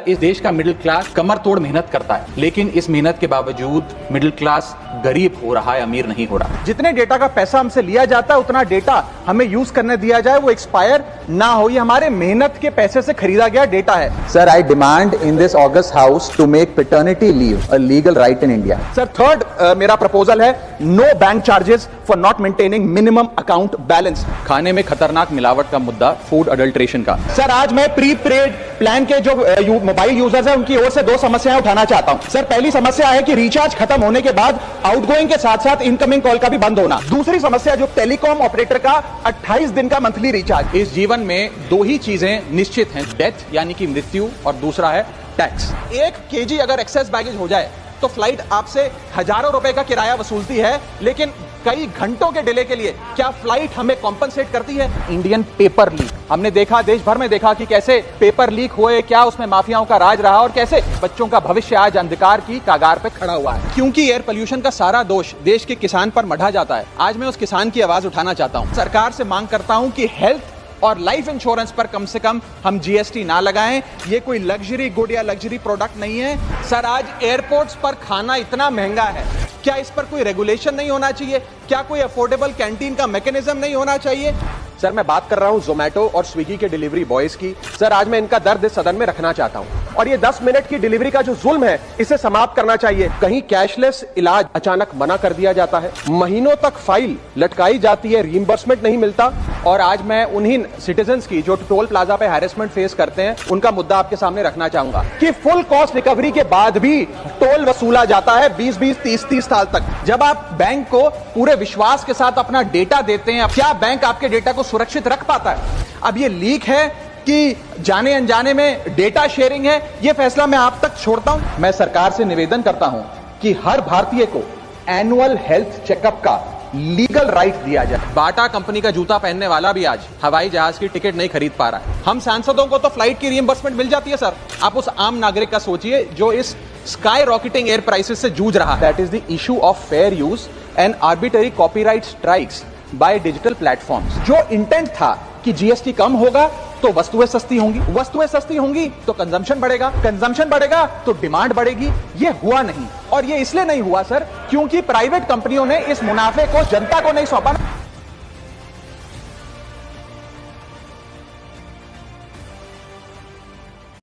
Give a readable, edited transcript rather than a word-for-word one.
इस देश का मिडिल क्लास कमर तोड़ मेहनत करता है, लेकिन इस मेहनत के बावजूद मिडिल क्लास गरीब हो रहा है, अमीर नहीं हो रहा। जितने डेटा का पैसा हमसे लिया जाता है उतना डेटा हमें यूज करने दिया जाए, वो एक्सपायर ना हो। ये हमारे मेहनत के पैसे से खरीदा गया डेटा है। Sir, I demand in this august house to make paternity leave a legal right in India. Sir, third मेरा प्रपोजल है no bank charges for not maintaining minimum account balance. खाने में खतरनाक मिलावट का मुद्दा, फूड अडल्ट्रेशन का। सर, आज मैं प्री पेड प्लान के जो मोबाइल यूजर्स हैं उनकी ओर से दो समस्याएं उठाना चाहता हूं। सर, पहली समस्या है कि रिचार्ज खत्म होने के बाद आउटगोइंग के साथ साथ इनकमिंग कॉल का भी बंद होना। दूसरी समस्या जो टेलीकॉम ऑपरेटर का 28 दिन का मंथली रिचार्ज। इस जीवन में दो ही चीजें निश्चित हैं, डेथ यानी कि मृत्यु, और दूसरा है टैक्स। 1 केजी अगर एक्सेस बैगेज हो जाए तो फ्लाइट आपसे हजारों रुपए का किराया वसूलती है, लेकिन कई घंटों के डिले के लिए क्या फ्लाइट हमें कॉम्पनसेट करती है? इंडियन पेपर लीक हमने देखा, देश भर में देखा कि कैसे पेपर लीक हुए, क्या उसमें माफियाओं का राज रहा और कैसे बच्चों का भविष्य आज अंधकार की कागार पे खड़ा हुआ है। क्योंकि एयर पोल्यूशन का सारा दोष देश के किसान पर मढ़ा जाता है। आज मैं उस किसान की आवाज उठाना चाहता हूं। सरकार से मांग करता हूं कि हेल्थ और लाइफ इंश्योरेंस पर कम से कम हम जीएसटी ना लगाएं। ये कोई लग्जरी गुड या लग्जरी प्रोडक्ट नहीं है। सर, आज एयरपोर्ट्स पर खाना इतना महंगा है, क्या इस पर कोई रेगुलेशन नहीं होना चाहिए? क्या कोई अफोर्डेबल कैंटीन का मैकेनिज्म नहीं होना चाहिए? सर, मैं बात कर रहा हूं जोमेटो और स्विगी के डिलीवरी बॉयज की। सर, आज मैं इनका दर्द इस सदन में रखना चाहता हूं और ये 10 मिनट की डिलीवरी का जो जुल्म है इसे समाप्त करना चाहिए। कहीं कैशलेस इलाज अचानक मना कर दिया जाता है, महीनों तक फाइल लटकाई जाती है, रीइंबर्समेंट नहीं मिलता। और आज मैं उन्हीं सिटीजन्स की जो टोल प्लाजा पे हैरेसमेंट फेस करते हैं उनका मुद्दा आपके सामने रखना चाहूंगा कि फुल कॉस्ट रिकवरी के बाद भी टोल वसूला जाता है 20-20, 30-30 साल तक। जब आप बैंक को पूरे विश्वास के साथ अपना डेटा देते हैं, क्या बैंक आपके डेटा को सुरक्षित रख पाता है? अब ये लीक है कि जाने अनजाने में डेटा शेयरिंग है, ये फैसला मैं आप तक छोड़ता हूं। मैं सरकार से निवेदन करता हूं कि हर भारतीय को एनुअल हेल्थ चेकअप का लीगल राइट दिया जाए। बाटा कंपनी का जूता पहनने वाला भी आज हवाई जहाज की टिकट नहीं खरीद पा रहा है। हम सांसदों को तो फ्लाइट की रीइंबर्समेंट मिल जाती है सर, आप उस आम नागरिक का सोचिए जो इस स्काई रॉकेटिंग एयर प्राइसेस से जूझ रहा है। That is the issue of fair use and arbitrary copyright strikes by digital platforms. जो इंटेंट था कि जीएसटी कम होगा तो वस्तुएं सस्ती होंगी, वस्तुएं सस्ती होंगी तो कंजम्पशन बढ़ेगा, कंजम्पशन बढ़ेगा तो डिमांड बढ़ेगी। ये हुआ नहीं, और ये इसलिए नहीं हुआ सर क्योंकि प्राइवेट कंपनियों ने इस मुनाफे को जनता को नहीं सौंपा।